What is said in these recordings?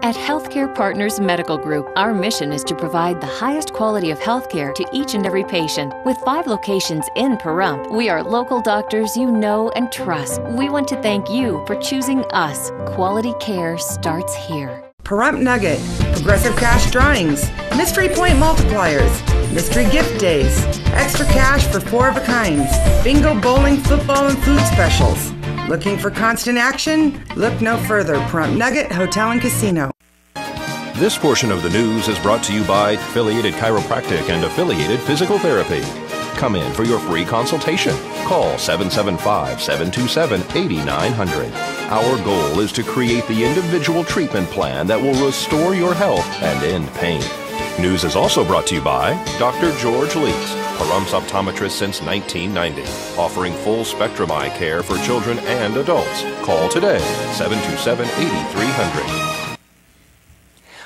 At Healthcare Partners Medical Group, our mission is to provide the highest quality of healthcare to each and every patient. With 5 locations in Pahrump, we are local doctors you know and trust. We want to thank you for choosing us. Quality care starts here. Pahrump Nugget, progressive cash drawings, mystery point multipliers, mystery gift days, extra cash for 4 of a kinds, bingo, bowling, football, and food specials. Looking for constant action? Look no further. Pahrump Nugget Hotel and Casino. This portion of the news is brought to you by Affiliated Chiropractic and Affiliated Physical Therapy. Come in for your free consultation. Call 775-727-8900. Our goal is to create the individual treatment plan that will restore your health and end pain. News is also brought to you by Dr. George Leaks, Pahrump's optometrist since 1990, offering full spectrum eye care for children and adults. Call today, 727-8300.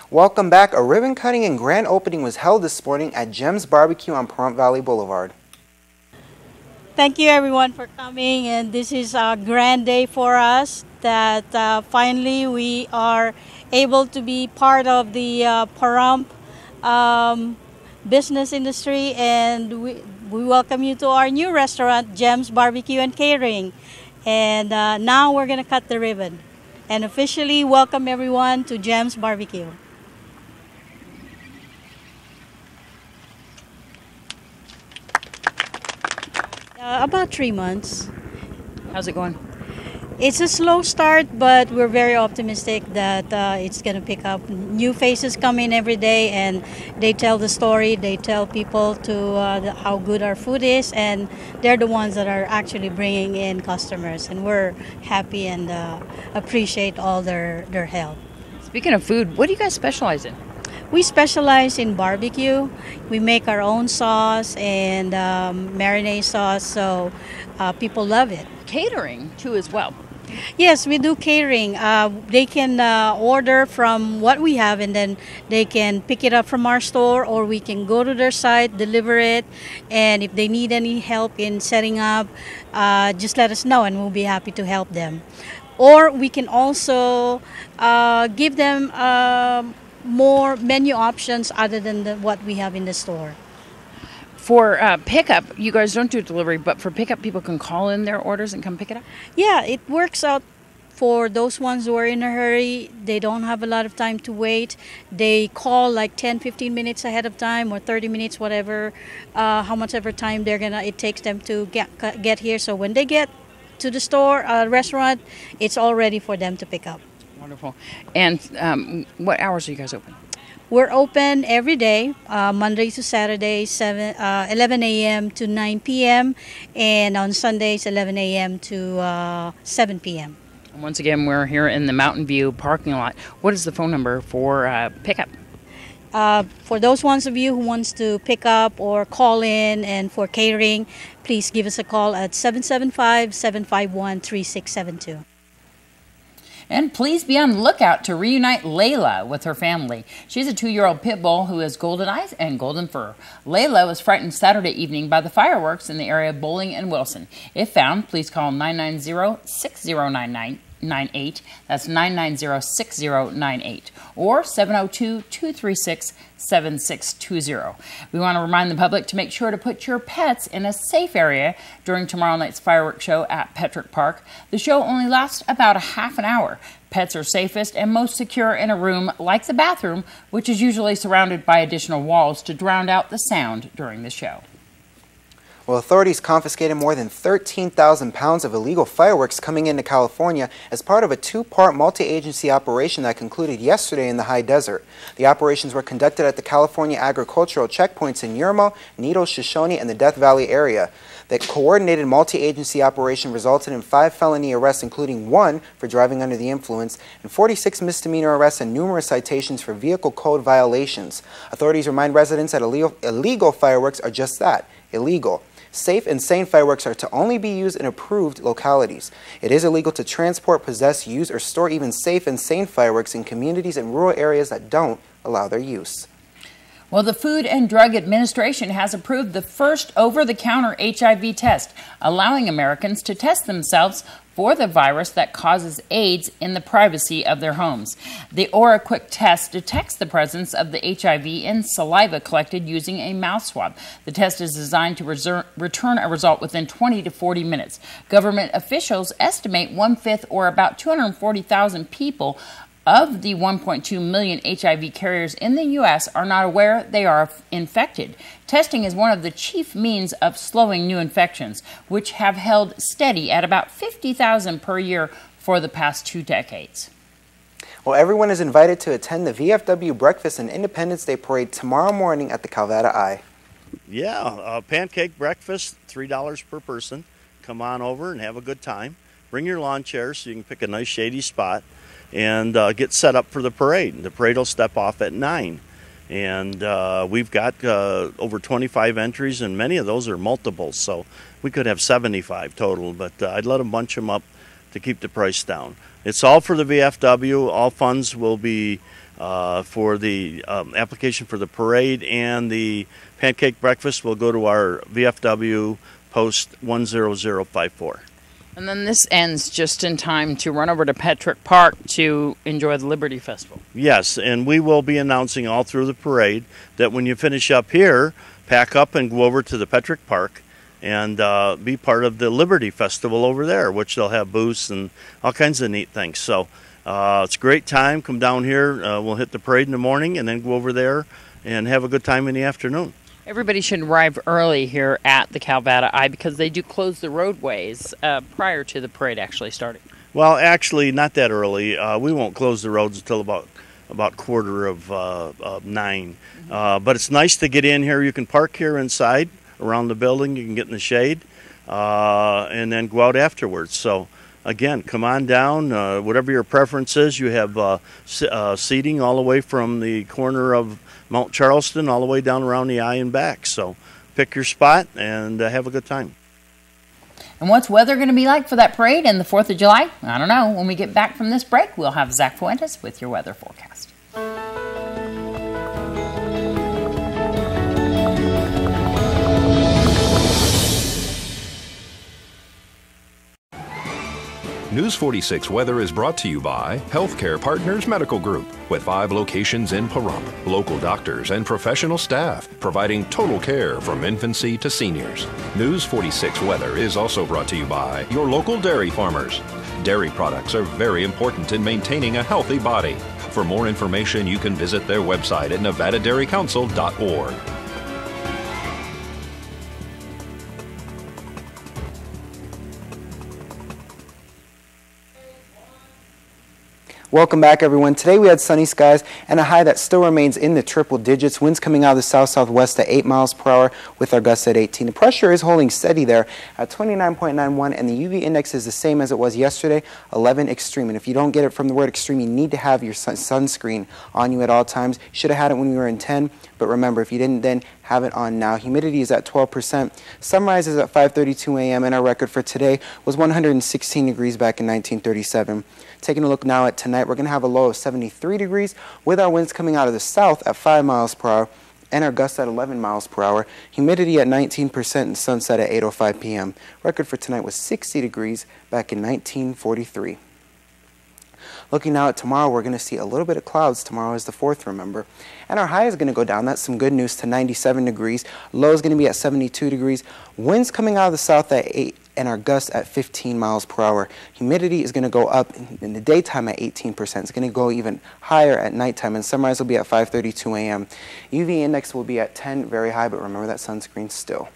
Welcome back. A ribbon cutting and grand opening was held this morning at Jem's Barbecue on Pahrump Valley Boulevard. Thank you everyone for coming, and this is a grand day for us that finally we are able to be part of the Pahrump business industry, and we welcome you to our new restaurant, Jem's Barbecue and Catering. And now we're going to cut the ribbon and officially welcome everyone to Jem's Barbecue. About 3 months. How's it going? It's a slow start, but we're very optimistic that it's going to pick up. New faces come in every day, and they tell the story. They tell people how good our food is, and they're the ones that are actually bringing in customers. And we're happy and appreciate all their help. Speaking of food, what do you guys specialize in? We specialize in barbecue. We make our own sauce and marinade sauce, so people love it. Catering, too, as well. Yes, we do catering. They can order from what we have, and then they can pick it up from our store, or we can go to their site, deliver it, and if they need any help in setting up, just let us know and we'll be happy to help them. Or we can also give them more menu options other than what we have in the store. For pickup, you guys don't do delivery, but for pickup, people can call in their orders and come pick it up? Yeah, it works out for those ones who are in a hurry. They don't have a lot of time to wait. They call like 10-15 minutes ahead of time, or 30 minutes, whatever, how much ever time it takes them to get here. So when they get to the store, restaurant, it's all ready for them to pick up. Wonderful. And what hours are you guys open? We're open every day, Monday to Saturday, 11 a.m. to 9 p.m. and on Sundays, 11 a.m. to 7 p.m. And once again, we're here in the Mountain View parking lot. What is the phone number for pickup? For those ones of you who wants to pick up or call in, and for catering, please give us a call at 775-751-3672. And please be on the lookout to reunite Layla with her family. She's a 2-year-old pit bull who has golden eyes and golden fur. Layla was frightened Saturday evening by the fireworks in the area of Bowling and Wilson. If found, please call 990-6098. That's 990-6098, or 702-236-7620. We want to remind the public to make sure to put your pets in a safe area during tomorrow night's fireworks show at Petrick Park. The show only lasts about a half an hour. Pets are safest and most secure in a room like the bathroom, which is usually surrounded by additional walls to drown out the sound during the show. Well, authorities confiscated more than 13,000 pounds of illegal fireworks coming into California as part of a 2-part multi-agency operation that concluded yesterday in the high desert. The operations were conducted at the California agricultural checkpoints in Yermo, Needles, Shoshone, and the Death Valley area. The coordinated multi-agency operation resulted in 5 felony arrests, including 1 for driving under the influence, and 46 misdemeanor arrests and numerous citations for vehicle code violations. Authorities remind residents that illegal fireworks are just that, illegal. Safe and sane fireworks are to only be used in approved localities. It is illegal to transport, possess, use, or store even safe and sane fireworks in communities and rural areas that don't allow their use. Well, the Food and Drug Administration has approved the first over-the-counter HIV test, allowing Americans to test themselves for the virus that causes AIDS in the privacy of their homes. The OraQuick test detects the presence of the HIV in saliva collected using a mouth swab. The test is designed to return a result within 20 to 40 minutes. Government officials estimate 1/5, or about 240,000 people, of the 1.2 million HIV carriers in the U.S. are not aware they are infected. Testing is one of the chief means of slowing new infections, which have held steady at about 50,000 per year for the past 2 decades. Well, everyone is invited to attend the VFW Breakfast and Independence Day Parade tomorrow morning at the Calvada Eye. Yeah, pancake breakfast, $3 per person. Come on over and have a good time. Bring your lawn chairs so you can pick a nice shady spot and get set up for the parade. The parade will step off at 9. And we've got over 25 entries, and many of those are multiples, so we could have 75 total, but I'd let them bunch them up to keep the price down. It's all for the VFW. All funds will be for the application for the parade, and the pancake breakfast will go to our VFW post 10054. And then this ends just in time to run over to Petrick Park to enjoy the Liberty Festival. Yes, and we will be announcing all through the parade that when you finish up here, pack up and go over to the Petrick Park and be part of the Liberty Festival over there, which they'll have booths and all kinds of neat things. So it's a great time. Come down here. We'll hit the parade in the morning and then go over there and have a good time in the afternoon. Everybody should arrive early here at the Calvada Eye because they do close the roadways prior to the parade actually starting. Well, actually, not that early. We won't close the roads until about quarter of 9. But it's nice to get in here. You can park here inside around the building. You can get in the shade and then go out afterwards. So, again, come on down. Whatever your preference is, you have seating all the way from the corner of Mount Charleston all the way down around the eye and back. So pick your spot and have a good time. And what's weather going to be like for that parade and the 4th of July? I don't know. When we get back from this break, we'll have Zach Fuentes with your weather forecast. News 46 Weather is brought to you by Healthcare Partners Medical Group, with 5 locations in Pahrump. Local doctors and professional staff providing total care from infancy to seniors. News 46 Weather is also brought to you by your local dairy farmers. Dairy products are very important in maintaining a healthy body. For more information, you can visit their website at nevadadairycouncil.org. Welcome back, everyone. Today we had sunny skies and a high that still remains in the triple digits. Winds coming out of the south-southwest at 8 miles per hour with our gusts at 18. The pressure is holding steady there at 29.91, and the UV index is the same as it was yesterday, 11 extreme. And if you don't get it from the word extreme, you need to have your sunscreen on you at all times. You should have had it when we were in 10, but remember, if you didn't then, have it on now. Humidity is at 12%. Sunrise is at 5:32 a.m. and our record for today was 116 degrees back in 1937. Taking a look now at tonight, we're going to have a low of 73 degrees with our winds coming out of the south at 5 miles per hour and our gusts at 11 miles per hour. Humidity at 19% and sunset at 8:05 p.m. Record for tonight was 60 degrees back in 1943. Looking now at tomorrow, we're going to see a little bit of clouds. Tomorrow is the 4th, remember. And our high is going to go down. That's some good news, to 97 degrees. Low is going to be at 72 degrees. Winds coming out of the south at 8 and our gusts at 15 miles per hour. Humidity is going to go up in the daytime at 18%. It's going to go even higher at nighttime, and sunrise will be at 5:32 a.m. UV index will be at 10, very high, but remember that sunscreen still.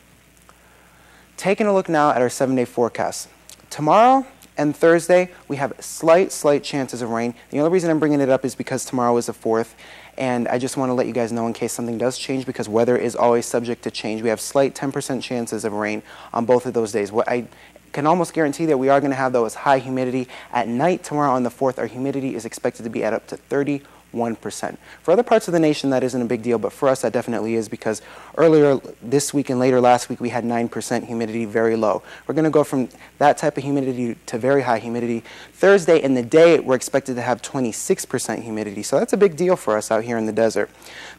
Taking a look now at our 7-day forecast. Tomorrow and Thursday, we have slight chances of rain. The only reason I'm bringing it up is because tomorrow is the 4th, and I just want to let you guys know in case something does change, because weather is always subject to change. We have slight 10% chances of rain on both of those days. What I can almost guarantee that we are going to have, though, is high humidity. At night tomorrow on the 4th, our humidity is expected to be at up to 30 1%. For other parts of the nation, that isn't a big deal, but for us, that definitely is, because earlier this week and later last week, we had 9% humidity, very low. We're going to go from that type of humidity to very high humidity. Thursday in the day, we're expected to have 26% humidity, so that's a big deal for us out here in the desert.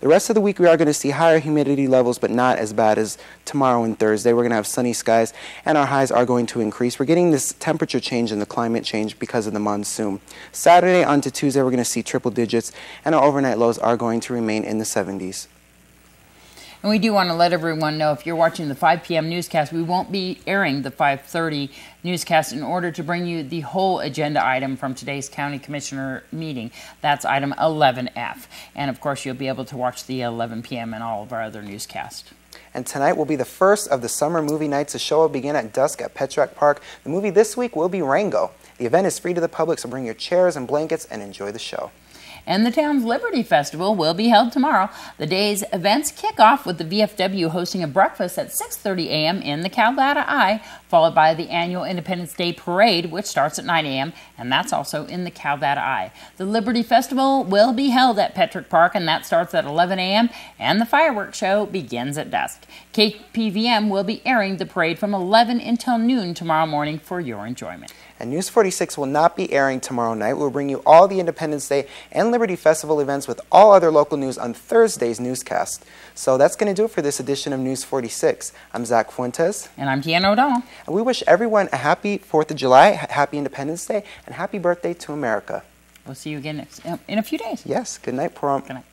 The rest of the week, we are going to see higher humidity levels, but not as bad as tomorrow and Thursday. We're going to have sunny skies, and our highs are going to increase. We're getting this temperature change and the climate change because of the monsoon. Saturday on to Tuesday, we're going to see triple digits, and our overnight lows are going to remain in the 70s. And we do want to let everyone know, if you're watching the 5 p.m. newscast, we won't be airing the 5:30 newscast in order to bring you the whole agenda item from today's County Commissioner meeting. That's item 11F. And of course, you'll be able to watch the 11 p.m. and all of our other newscasts. And tonight will be the first of the summer movie nights. The show will begin at dusk at Petrock Park. The movie this week will be Rango. The event is free to the public, so bring your chairs and blankets and enjoy the show. And the town's Liberty Festival will be held tomorrow. The day's events kick off with the VFW hosting a breakfast at 6:30 a.m. in the Caldata Eye, followed by the annual Independence Day Parade, which starts at 9 a.m., and that's also in the Caldata Eye. The Liberty Festival will be held at Petrock Park, and that starts at 11 a.m., and the fireworks show begins at dusk. KPVM will be airing the parade from 11 until noon tomorrow morning for your enjoyment. And News 46 will not be airing tomorrow night. We'll bring you all the Independence Day and Liberty Festival events with all other local news on Thursday's newscast. So that's going to do it for this edition of News 46. I'm Zach Fuentes. And I'm Deanna O'Donnell. And we wish everyone a happy 4th of July, happy Independence Day, and happy birthday to America. We'll see you again in a few days. Yes. Good night, Param. Good night.